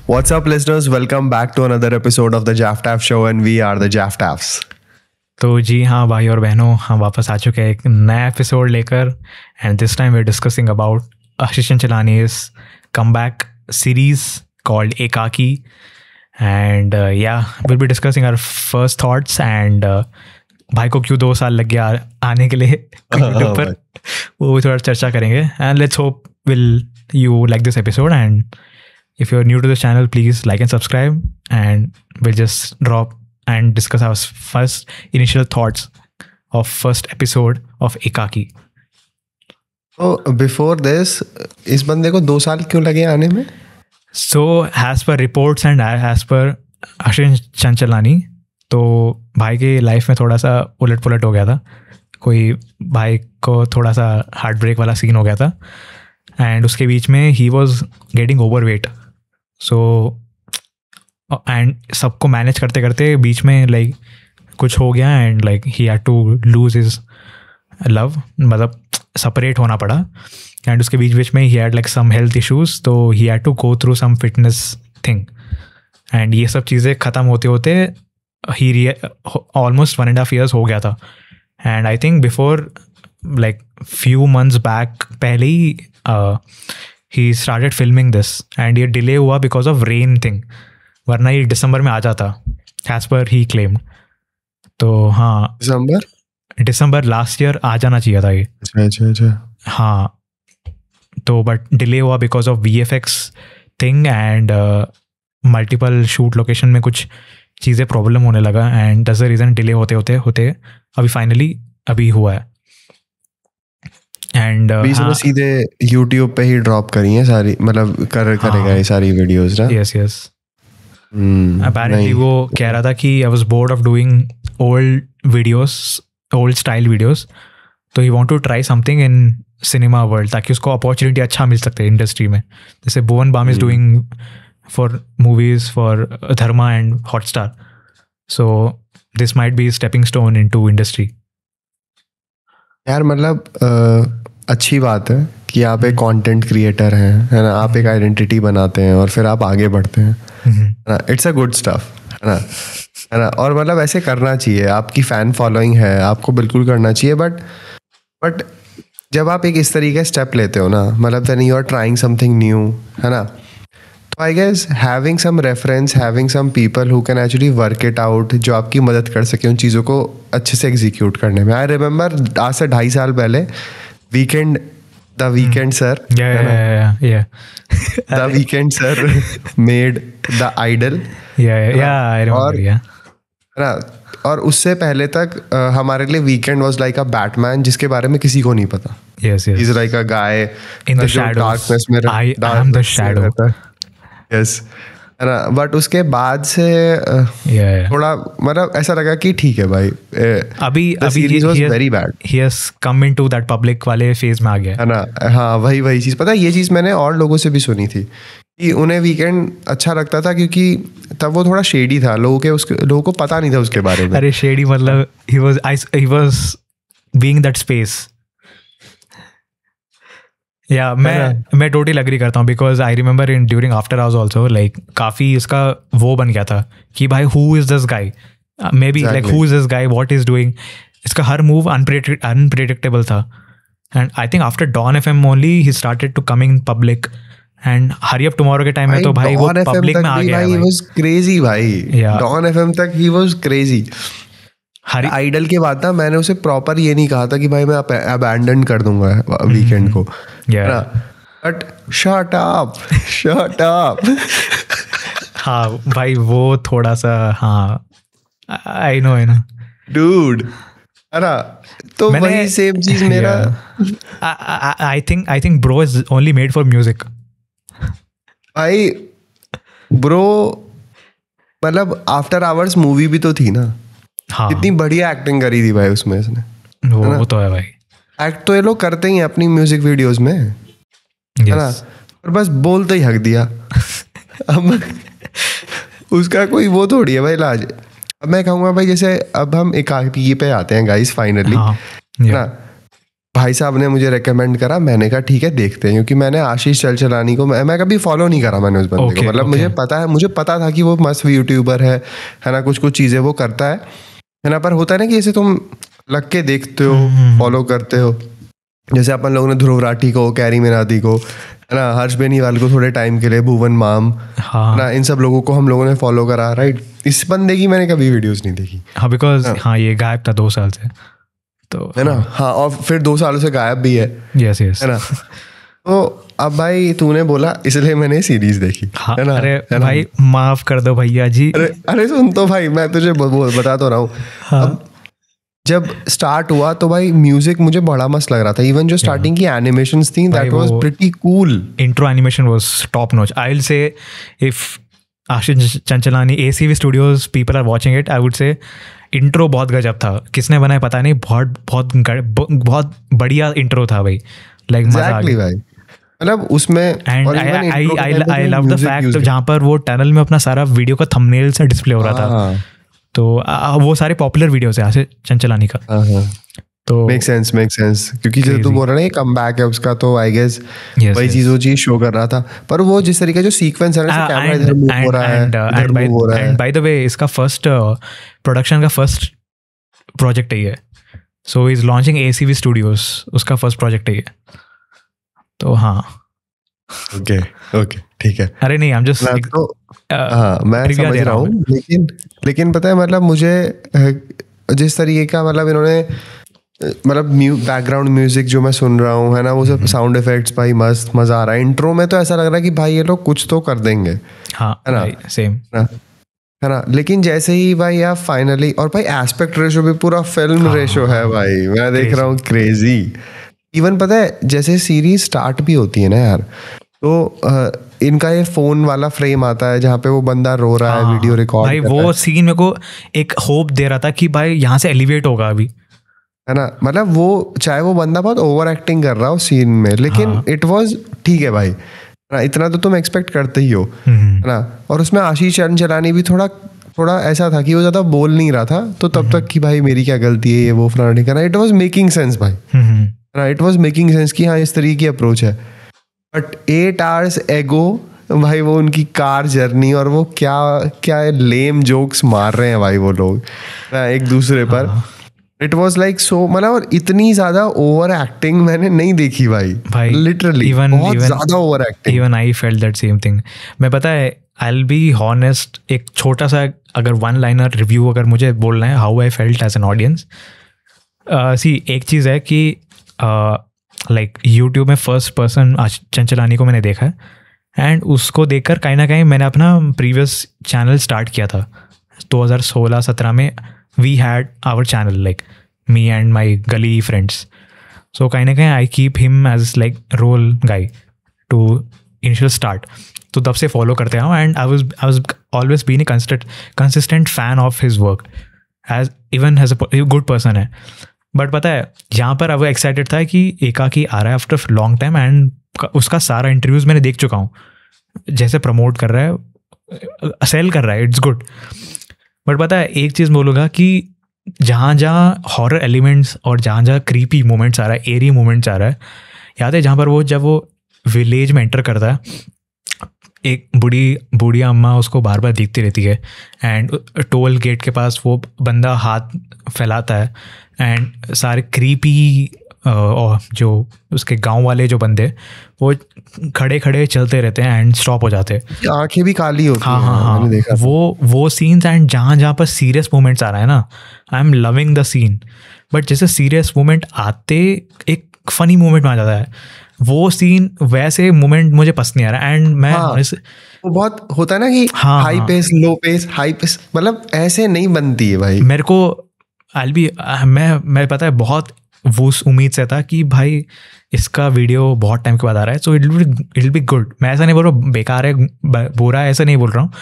What's up, listeners? Welcome back to another episode of the Jaftaf Show, and we are the Jaftafs. तो जी हाँ भाई और बहनों, हम वापस आ चुके हैं एक नया एपिसोड लेकर and this time we are discussing about Ashish Chanchalani's comeback series called Ekaki and या will be discussing our first thoughts and भाई को क्यों 2 साल लग गया आने के लिए पर वो भी थोड़ा चर्चा करेंगे and let's hope will you like this episode, and if you're new to this channel, please like and subscribe, and we'll just drop and discuss our first initial thoughts of first episode of Ekaki. So before this, इस बंदे को 2 साल क्यों लगे आने में? So as per reports and as per आशीष चंचलानी, तो भाई के लाइफ में थोड़ा सा उलट पुलट हो गया था. कोई भाई को थोड़ा सा हार्ट ब्रेक वाला सीन हो गया था एंड उसके बीच में he was getting over weight. So and सबको मैनेज करते करते बीच में लाइक कुछ हो गया and like he had to lose his love, मतलब सेपरेट होना पड़ा. एंड उसके बीच में he had like some health issues, तो he had to go through some fitness thing. And ये सब चीज़ें ख़त्म होते होते ही ऑलमोस्ट 1.5 years हो गया था. And I think before like few months back पहले ही he started filming this and ये डिले हुआ because of rain thing, वरना ये दिसंबर में आ जाता as per he claimed. तो हाँ, दिसंबर लास्ट ईयर आ जाना चाहिए था ये. अच्छा. हाँ, तो बट डिले हुआ because of VFX thing and multiple shoot location में कुछ चीज़ें प्रॉब्लम होने लगा and that's the reason delay होते होते अभी फाइनली अभी हुआ है. एंड हाँ, सीधे YouTube पे ही ड्रॉप करी हैं सारी, मतलब करेगा ये सारी वीडियोस ना. यस अपेरेंटली वो कह रहा था कि I was bored of doing old style videos, तो he want to try something in cinema world ताकि उसको अपॉर्चुनिटी अच्छा मिल सकते हैं इंडस्ट्री में. जैसे Bhuvan Bam is doing for movies for Dharma and Hotstar, so this might be stepping stone into industry. यार मतलब अच्छी बात है कि आप एक कंटेंट क्रिएटर हैं, है ना, आप एक आइडेंटिटी बनाते हैं और फिर आप आगे बढ़ते हैं, है ना. इट्स अ गुड स्टफ, है ना. और मतलब ऐसे करना चाहिए. आपकी फ़ैन फॉलोइंग है, आपको बिल्कुल करना चाहिए. बट जब आप एक इस तरीके स्टेप लेते हो ना, मतलब then you are trying something new, है ना. तो I guess having some reference, having some people who can actually work it out, जो आपकी मदद कर सके उन चीज़ों को अच्छे से एग्जीक्यूट करने में. आई रिमेंबर आज से 2.5 साल पहले the weekend sir the weekend sir made the idol, और उससे पहले तक हमारे लिए weekend was like a batman जिसके बारे में किसी को नहीं पता. He is like a guy in the darkness में, I am the shadow. Yes, है ना. बट उसके बाद से थोड़ा मतलब ऐसा लगा कि ठीक है भाई, अभी very bad, he has come into that public वाले फेज में आ गया, है ना. हाँ, वही चीज़. पता है, ये चीज़ मैंने और लोगों से भी सुनी थी कि उन्हें वीकेंड अच्छा लगता था क्योंकि तब वो थोड़ा शेडी था. लोगों को पता नहीं था उसके बारे में. अरे शेडी मतलब he was being that space. या मैं टोटली एग्री करता हूँ because I remember in during after hours also like काफ़ी इसका वो बन गया था कि भाई who is this guy, may be like who is this guy, what is doing. इसका हर मूव अनप्रेडिक्टेबल था. And I think after dawn FM only he started to coming in public. And hurry up tomorrow के time में तो भाई वो public में आ गया. ही वाज क्रेजी भाई. डॉन FM तक ही वाज क्रेजी. आइडल के बाद ना मैंने उसे प्रॉपर ये नहीं कहा था कि भाई मैं अबैंडन कर दूंगा वीकेंड को, बट शट अप. हाँ भाई, वो थोड़ा सा, हाँ आई नो डूड, है ना. तो वही सेम चीज मेरा. I think bro is only made for music. भाई ब्रो मतलब आफ्टर आवर्स मूवी भी तो थी ना. हाँ, कितनी बढ़िया एक्टिंग करी थी भाई उसमें इसने. वो तो है भाई. एक्ट तो ये लोग करते ही हैं अपनी म्यूजिक वीडियोस में, है ना. और बस बोलते ही हक दिया. अब उसका कोई वो थोड़ी है भाई इलाज. अब मैं कहूँगा भाई, जैसे अब हम एकाकी पे आते हैं गाइस फाइनली, है ना. भाई साहब ने मुझे रेकमेंड करा, मैंने कहा ठीक है देखते हैं, क्योंकि मैंने आशीष चंचलानी को मैं कभी फॉलो नहीं करा मैंने उस बंदे को, मतलब मुझे पता था कि वो मस्त यूट्यूबर है ना, कुछ चीज़ें वो करता है ना, पर होता है ना कि जैसे तुम लग के देखते हो, फॉलो करते हो, जैसे अपन लोगों ने ध्रुव राठी को, कैरी मिनाती को, है ना, हर्ष बेनीवाल को थोड़े टाइम के लिए, भुवन माम, हाँ ना, इन सब लोगों को हम लोगों ने फॉलो करा, राइट। इस बंदे की मैंने कभी वीडियोस नहीं देखी, हाँ, बिकॉज हाँ ये गायब था 2 साल से, तो है ना, हाँ, और फिर 2 सालों से गायब भी है, यस यस, है ना। तो अब भाई तूने बोला इसलिए मैंने सीरीज देखी, हाँ, है ना। अरे भाई माफ कर दो भैया जी, अरे सुन तो भाई, मैं तुझे बता तो रहा हूँ। अब जब स्टार्ट हुआ तो भाई म्यूजिक मुझे बड़ा मस्त लग रहा था, इवन जो स्टार्टिंग की एनिमेशंस थी, that was pretty cool. Intro animation was top notch. I will say if Ashish Chanchlani, ACV studios people are watching it, I would say intro बहुत गजब था। किसने बनाया पता नहीं, बहुत बढ़िया इंट्रो था भाई, लाइक मजा आ गया भाई, मतलब उसमें। And I love the fact जहाँ पर वो टनल में अपना सारा वीडियो का थंबनेल से डिस्प्ले हो रहा था, तो वो सारे पॉपुलर वीडियोस है आशीष चंचलानी का, तो मेक सेंस क्योंकि जो तू बोल रहा है ना कमबैक है उसका, तो आई गेस वही चीज वो चीज शो कर रहा था। पर वो जिस तरीके जो सीक्वेंस है ना, कैमरा इधर मूव हो रहा है, इधर मूव हो रहा है। बाय द वे इसका फर्स्ट प्रोडक्शन का फर्स्ट प्रोजेक्ट है ये, so is launching ACV studios, उसका फर्स्ट प्रोजेक्ट है ये, तो हाँ ओके ठीक है। अरे नहीं, I'm just हाँ मैं समझ रहा हूँ, लेकिन पता है मतलब मुझे जिस तरीके का मतलब इन्होंने मतलब बैकग्राउंड म्यूजिक जो मैं सुन रहा हूँ, है ना, वो सब साउंड इफेक्ट्स भाई मस्त मजा आ रहा है। इंट्रो में तो ऐसा लग रहा है कि भाई ये लोग कुछ तो कर देंगे, हाँ है ना, सेम है ना। लेकिन जैसे ही भाई आप फाइनली, और भाई एस्पेक्ट रेशो भी पूरा फिल्म रेशो है भाई, मैं देख रहा हूँ क्रेजी। इवन पता है जैसे सीरीज स्टार्ट भी होती है ना यार, तो इनका ये फोन वाला फ्रेम आता है जहाँ पे वो बंदा रो रहा है, वीडियो रिकॉर्ड भाई, वो सीन मेरे को एक होप दे रहा था कि भाई यहाँ से एलिवेट होगा अभी, है ना। मतलब वो चाहे वो बंदा बहुत ओवर एक्टिंग कर रहा हो सीन में, लेकिन इट वाज ठीक है भाई, इतना तो तुम एक्सपेक्ट करते ही हो, है ना। और उसमें आशीष चंचलानी भी थोड़ा ऐसा था कि वो ज्यादा बोल नहीं रहा था, तो तब तक कि भाई मेरी क्या गलती है, ये वो फलाना करना, इट वाज मेकिंग सेंस भाई, इट वाज मेकिंग सेंस कि हाँ इस तरीके की अप्रोच है। बट 8 hours एगो भाई, वो उनकी कार जर्नी और वो क्या लेम जोक्स मार रहे हैं भाई वो लोग एक दूसरे पर, इट वाज लाइक सो, मतलब और इतनी ज्यादा ओवर एक्टिंग मैंने नहीं देखी भाई लिटरली, बहुत ज्यादा over acting. Even I felt that same thing. मैं पता है, आई विल बी हॉनेस्ट, एक छोटा सा अगर 1-liner रिव्यू अगर मुझे बोलना है how I felt as an audience, see एक चीज़ है कि लाइक यूट्यूब में फर्स्ट पर्सन चंचलानी को मैंने देखा है, एंड उसको देखकर कहीं ना कहीं मैंने अपना प्रीवियस चैनल स्टार्ट किया था 2016-17 में। We had our channel like me and my गली फ्रेंड्स, सो कहीं ना कहीं I keep him as like role guy to initial start, तो तब से फॉलो करते हैं। And I was always been a consistent fan of his work, as even as a good person है। बट पता है यहाँ पर अब एक्साइटेड था कि एकाकी आ रहा है आफ्टर लॉन्ग टाइम, एंड उसका सारा इंटरव्यूज़ मैंने देख चुका हूँ, जैसे प्रमोट कर रहा है, सेल कर रहा है, इट्स गुड। बट पता है एक चीज़ बोलूँगा कि जहाँ हॉरर एलिमेंट्स और जहाँ क्रीपी मोमेंट्स आ रहा है, एरी मोमेंट्स आ रहा है, याद है जहाँ पर वो जब वो विलेज में एंटर करता है, एक बूढ़ी अम्मा उसको बार बार दिखती रहती है, एंड टोल गेट के पास वो बंदा हाथ फैलाता है, एंड सारे क्रीपी और जो उसके गांव वाले जो बंदे वो खड़े चलते रहते हैं एंड स्टॉप हो जाते हैं, आंखें भी काली होती हैं। हाँ, मैंने देखा वो सीन्स, एंड जहाँ पर सीरियस मोमेंट्स आ रहा है ना, I am loving the scene. But जैसे सीरियस मोमेंट आते एक फनी मोमेंट में आ जाता है, वो सीन वैसे मोमेंट मुझे पसंद नहीं आ रहा। एंड मैं वो बहुत होता है ना कि हाई पेस लो पेस हाई पेस, मतलब ऐसे नहीं बनती है भाई। मेरे को मैं पता है बहुत वो उम्मीद से था कि भाई इसका वीडियो बहुत टाइम के बाद आ रहा है, so it will be good. मैं ऐसा नहीं बोल रहा हूँ बेकार है बुरा है, ऐसा नहीं बोल रहा हूँ,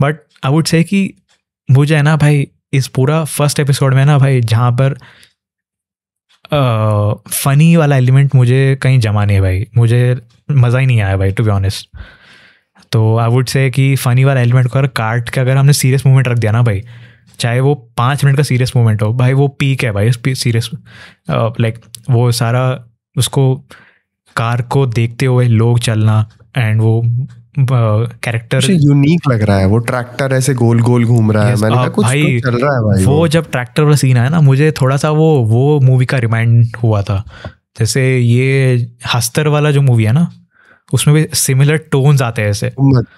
बट आई वुड से कि मुझे है ना भाई इस पूरा फर्स्ट एपिसोड में ना भाई जहाँ पर फनी वाला एलिमेंट मुझे कहीं जमा नहीं है भाई, मुझे मज़ा ही नहीं आया भाई टू बी ऑनेस्ट। तो आई वुड से कि फ़नी वाला एलिमेंट को अगर काट के अगर हमने सीरियस मोमेंट रख दिया ना भाई, चाहे वो 5 मिनट का सीरियस मोमेंट हो भाई, वो पीक है भाई सीरियस। लाइक वो सारा उसको कार को देखते हुए लोग चलना एंड वो कैरेक्टर यूनिक लग रहा है, वो ट्रैक्टर ऐसे गोल गोल घूम रहा है, मैंने कहा कुछ भाई तो चल रहा है भाई। वो जब ट्रैक्टर वाला सीन आया ना, मुझे थोड़ा सा वो मूवी का रिमाइंड हुआ था। जैसे ये हस्तर वाला जो मूवी है ना, उसमें भी सिमिलर टोन्स आते हैं ऐसे।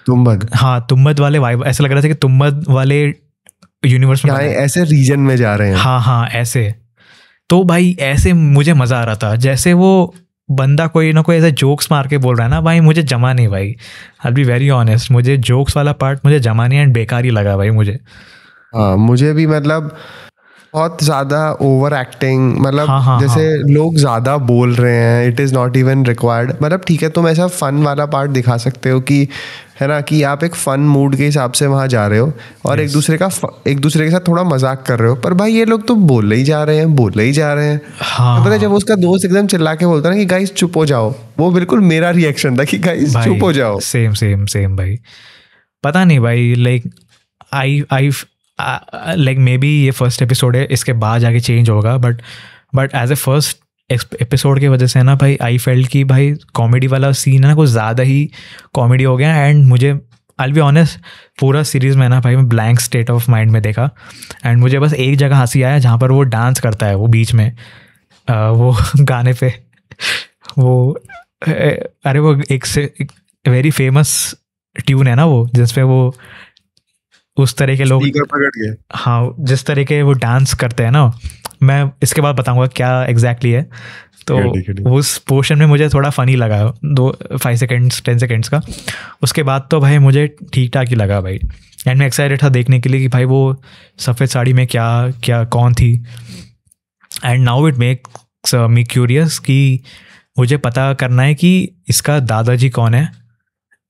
तुम्बद हाँ, तुम्बद वाले वाइब, ऐसा लग रहा था कि तुम्बद वाले यूनिवर्स में ऐसे रीजन में जा रहे हैं। हाँ ऐसे। तो भाई ऐसे मुझे मजा आ रहा था, जैसे वो बंदा कोई ना कोई ऐसे जोक्स मार के बोल रहा है ना भाई, मुझे जमा नहीं भाई। आई बी वेरी ऑनेस्ट, मुझे जोक्स वाला पार्ट मुझे जमा नहीं एंड बेकार ही लगा भाई मुझे। हाँ मुझे भी, मतलब बहुत ज़्यादा ओवर एक्टिंग, मतलब जैसे लोग ज़्यादा बोल रहे हैं, it is not even required. मतलब ठीक है, तुम ऐसा फन वाला पार्ट दिखा सकते हो कि है ना, कि आप एक फन मूड के हिसाब से वहाँ जा रहे हो और एक दूसरे के साथ थोड़ा मजाक कर रहे हो, पर भाई ये लोग तो बोल ही जा रहे हैं। हाँ, तो पता है जब उसका दोस्त एकदम चिल्ला के बोलता है ना कि गाइस चुप हो जाओ, वो बिल्कुल मेरा रिएक्शन था कि गाइस चुप हो जाओ। सेम भाई। पता नहीं भाई, like I like maybe ये फर्स्ट एपिसोड है, इसके बाद जाके चेंज होगा, but as a first episode की वजह से ना भाई, आई फेल्ट कि भाई कॉमेडी वाला सीन है ना कुछ ज़्यादा ही कॉमेडी हो गया। एंड मुझे आई बी ऑनेस्ट, पूरा सीरीज़ में ना भाई मैं ब्लैंक स्टेट ऑफ माइंड में देखा। एंड मुझे बस एक जगह हंसी आया जहाँ पर वो डांस करता है, वो बीच में वो गाने पे वो अरे वो एक वेरी फेमस ट्यून है ना वो, जिसपे वो उस तरह के लोग पकड़ के, हाँ जिस तरह के वो डांस करते हैं ना, मैं इसके बाद बताऊंगा क्या एग्जैक्टली है। तो उस पोर्शन में मुझे थोड़ा फनी लगा 5 सेकेंड्स 10 सेकेंड्स का। उसके बाद तो भाई मुझे ठीक ठाक ही लगा भाई। एंड मैं एक्साइटेड था देखने के लिए कि भाई वो सफ़ेद साड़ी में क्या कौन थी। And now it makes me curious कि मुझे पता करना है कि इसका दादाजी कौन है,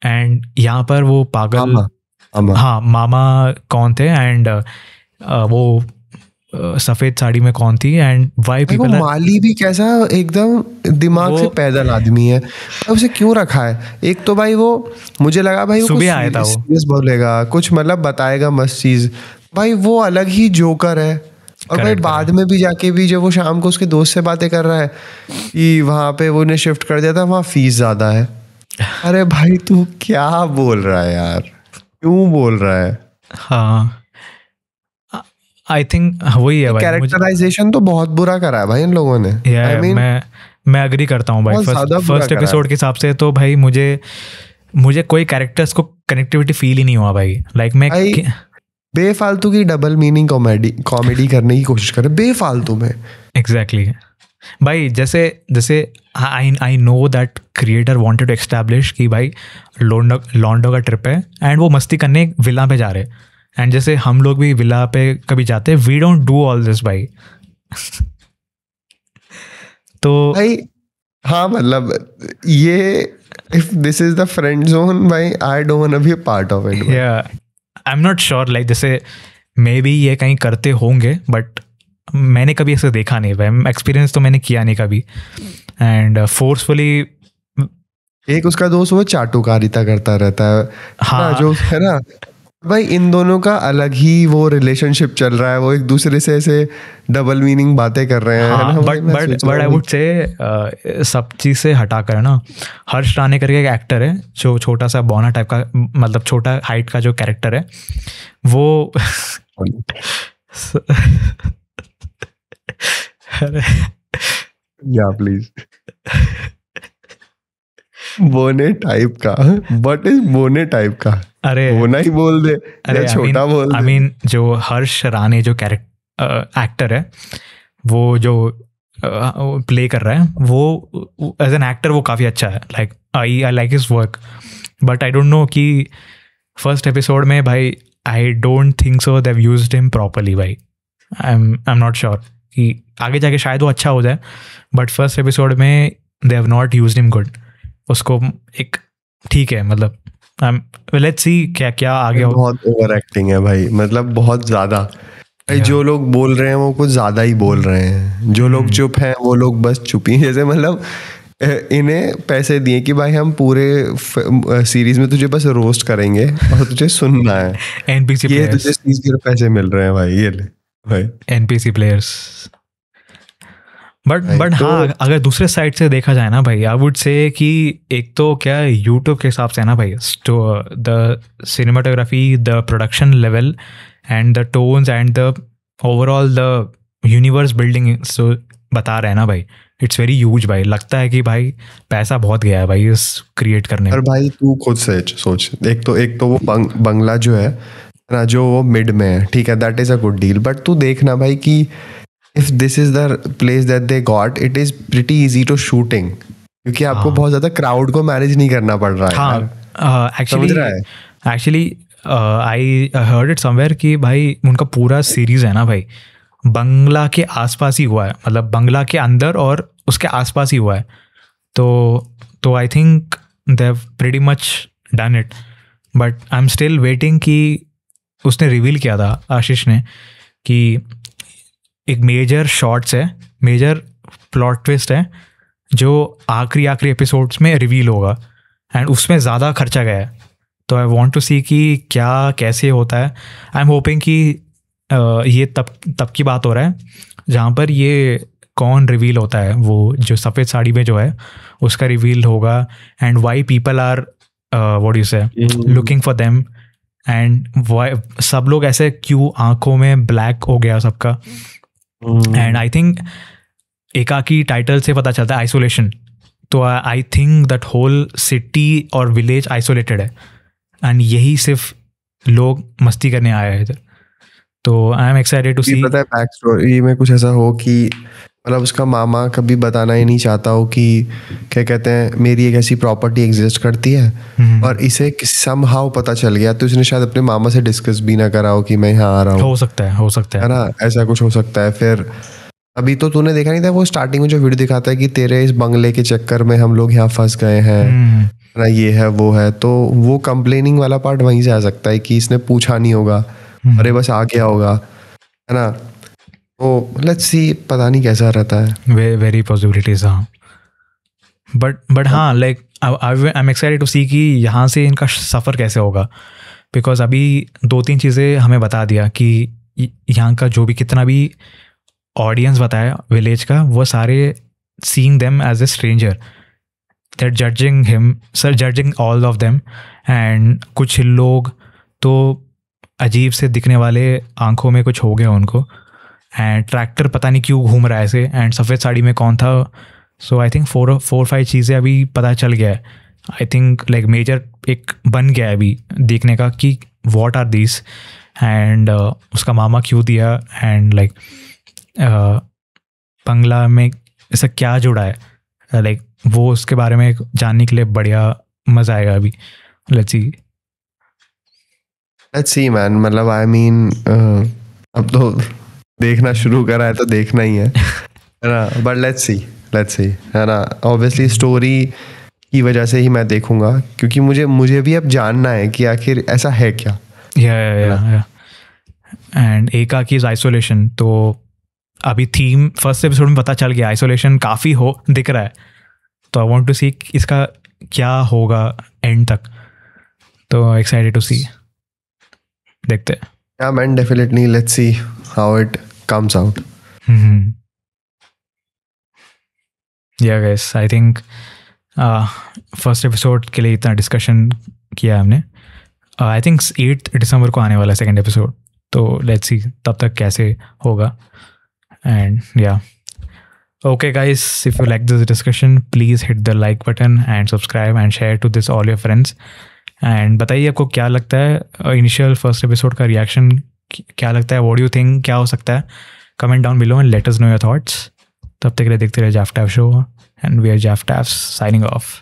एंड यहाँ पर वो पागल हाँ मामा कौन थे, एंड वो सफेद साड़ी में कौन थी, एंड वाई पीपल। माली भी कैसा एकदम दिमाग से पैदल आदमी है, उसे क्यों रखा है? एक तो भाई वो मुझे लगा भाई वो सुबह आया था, वो बोलेगा कुछ, मतलब बताएगा मस्त चीज, भाई वो अलग ही जोकर है। और भाई बाद में भी जाके भी जब वो शाम को उसके दोस्त से बातें कर रहा है कि वहां पे वो ने शिफ्ट कर दिया था, वहां फीस ज्यादा है। अरे भाई तू क्या बोल रहा है यार, क्यों बोल रहा है? हाँ आई थिंक वही है भाई, कैरेक्टराइजेशन तो बहुत बुरा करा है भाई इन लोगों ने। I mean, मैं एग्री करता हूँ भाई फर्स्ट एपिसोड के हिसाब से। तो भाई मुझे कोई कैरेक्टर्स को कनेक्टिविटी फील ही नहीं हुआ भाई। लाइक मैं बेफालतू की डबल मीनिंग कॉमेडी करने की कोशिश कर रहे बेफालतू में। एग्जैक्टली भाई, जैसे I know that creator wanted to establish कि भाई लॉन्डो का ट्रिप है एंड वो मस्ती करने एक विला पे जा रहे हैं। एंड जैसे हम लोग भी विला पे कभी जाते हैं, we don't do all this भाई। तो भाई हाँ, मतलब ये if this is the friend zone भाई, I don't want to be a part of it. या I am not sure, like जैसे मे बी ये कहीं करते होंगे, बट मैंने कभी ऐसे देखा नहीं भाई, एक्सपीरियंस तो मैंने किया नहीं कभी। एंड फोर्सफुली एक उसका दोस्त वो चाटुकारिता करता रहता है, हाँ जो है ना भाई, इन दोनों का अलग ही वो रिलेशनशिप चल रहा है, वो एक दूसरे से ऐसे डबल मीनिंग बातें कर रहे हैं। हाँ, बट आई वुड से सब चीज़ से हटा कर ना, हर्ष राणे करके एक एक्टर है जो छोटा सा बौना टाइप का, मतलब छोटा हाइट का जो कैरेक्टर है वो या प्लीज बोने टाइप का, व्हाट इज बोने टाइप का? अरे बोना ही बोल दे, अरे छोटा बोल दे। आई मीन जो हर्ष राणे जो एक्टर है, वो जो प्ले कर रहा है, वो एज एन एक्टर वो काफ़ी अच्छा है। Like I like his work, but I don't know कि फर्स्ट एपिसोड में भाई, I don't think so they have used him properly भाई। आई एम नॉट श्योर कि आगे जाके शायद वो अच्छा हो जाए, बट फर्स्ट एपिसोड में they have not used him good. उसको एक ठीक है, मतलब लेट्स सी क्या आगे हो। बहुत ओवर एक्टिंग है भाई, मतलब बहुत ज़्यादा भाई। जो लोग बोल रहे हैं वो कुछ ज़्यादा ही बोल रहे हैं, जो लोग चुप हैं वो लोग बस चुप ही। जैसे मतलब इन्हें पैसे दिए कि भाई हम पूरे सीरीज में तुझे बस रोस्ट करेंगे और तुझे सुनना है। एनपीसी ये प्लेयर्स, तुझे चीज के पैसे मिल रहे हैं भाई, ये ले भाई एनपीसी प्लेयर्स। बट तो हाँ, अगर दूसरे साइड से देखा जाए ना भाई, आई वुड से कि एक तो क्या यूट्यूब के हिसाब से है ना भाई, the cinematography, the production level and the tones and the overall the universe building so बता रहे हैं ना भाई, इट्स वेरी ह्यूज भाई। लगता है कि भाई पैसा बहुत गया है भाई इस क्रिएट करने में। और भाई तू खुद से सोच, एक तो वो बंगला जो है ना, जो वो मिड में है, ठीक है, that is a good deal. But तू देखना भाई कि if this is the place that they got, it is pretty easy to shooting, क्योंकि आपको बहुत ज्यादा क्राउड को मैनेज नहीं करना पड़ रहा है। हाँ, actually I heard it somewhere कि भाई उनका पूरा सीरीज है ना भाई बंगला के आसपास ही हुआ है, मतलब बंगला के अंदर और उसके आसपास ही हुआ है। तो I think they have pretty much done it, but I am still waiting कि उसने रिवील किया था आशीष ने कि एक मेजर शॉट्स है, मेजर प्लॉट ट्विस्ट है जो आखिरी एपिसोड्स में रिवील होगा एंड उसमें ज़्यादा खर्चा गया है। तो आई वांट टू सी कि क्या कैसे होता है। आई एम होपिंग कि ये तब की बात हो रहा है जहाँ पर ये कौन रिवील होता है, वो जो सफ़ेद साड़ी में जो है उसका रिवील होगा and why people are what you say looking for them and why सब लोग ऐसे क्यों आंखों में ब्लैक हो गया सबका। एंड आई थिंक एकाकी टाइटल से पता चलता है आइसोलेशन, तो I think that whole city और विलेज आइसोलेटेड है एंड यही सिर्फ लोग मस्ती करने आए हैं इधर। तो I am excited to see. पता है बैक स्टोरी में कुछ ऐसा हो कि मतलब उसका मामा कभी बताना ही नहीं चाहता हो कि क्या कहते हैं मेरी एक ऐसी प्रॉपर्टी एग्जिस्ट करती है और इसे समहाउ पता चल गया, तो उसने शायद अपने मामा से डिस्कस भी ना करा हो कि मैं यहाँ आ रहा हूँ। हो सकता है ना, ऐसा कुछ हो सकता है। फिर अभी तो तूने देखा नहीं था वो स्टार्टिंग में जो वीडियो दिखाता है कि तेरे इस बंगले के चक्कर में हम लोग यहाँ फंस गए हैं ना, ये है वो है, तो वो कंप्लेनिंग वाला पार्ट वहीं से आ सकता है कि इसने पूछा नहीं होगा, अरे बस आ गया होगा, है ना। तो लेट्स सी, पता नहीं कैसा रहता है। Very possibilities. हाँ, बट हाँ, like I am excited to see कि यहाँ से इनका सफ़र कैसे होगा, बिकॉज अभी 2-3 चीज़ें हमें बता दिया कि यहाँ का जो भी कितना भी ऑडियंस बताया विलेज का, वो सारे seeing them as a stranger, that judging him, judging all of them. And कुछ लोग तो अजीब से दिखने वाले, आंखों में कुछ हो गया उनको, एंड ट्रैक्टर पता नहीं क्यों घूम रहा है ऐसे, एंड सफ़ेद साड़ी में कौन था। सो आई थिंक 4-5 चीज़ें अभी पता चल गया है। आई थिंक लाइक मेजर एक बन गया है अभी देखने का कि व्हाट आर दिस, एंड उसका मामा क्यों दिया, एंड लाइक बंगला में ऐसा क्या जुड़ा है, लाइक वो उसके बारे में जानने के लिए बढ़िया मज़ा आएगा अभी। लेट्स सी मैन, मतलब आई मीन अब तो देखना शुरू करा है तो देखना ही है ना, बट लेट्स सी, है ना। ऑब्वियसली स्टोरी की वजह से ही मैं देखूंगा, क्योंकि मुझे भी अब जानना है कि आखिर ऐसा है क्या। या एंड एकाकी आइसोलेशन, तो अभी थीम फर्स्ट एपिसोड में पता चल गया, आइसोलेशन काफ़ी दिख रहा है, तो आई वांट टू सी इसका क्या होगा एंड तक। तो एक्साइटेड टू सी, देखते हैं। Yeah man, definitely, let's see how it comes out. Yeah guys, I think first episode के लिए इतना डिस्कशन किया हमने। आई थिंक 8 दिसंबर को आने वाला है सेकेंड एपिसोड, तो लेट्स सी तब तक कैसे होगा। एंड या okay guys, if you like this discussion, please hit the like button and subscribe and share to this all your friends. And बताइए आपको क्या लगता है, इनिशियल फर्स्ट एपिसोड का रिएक्शन क्या लगता है, व्हाट डू यू थिंक क्या हो सकता है, comment down below and let us know your thoughts. तब तक के लिए देखते रहे Jaff Taff show, and we are Jaff Taff signing of.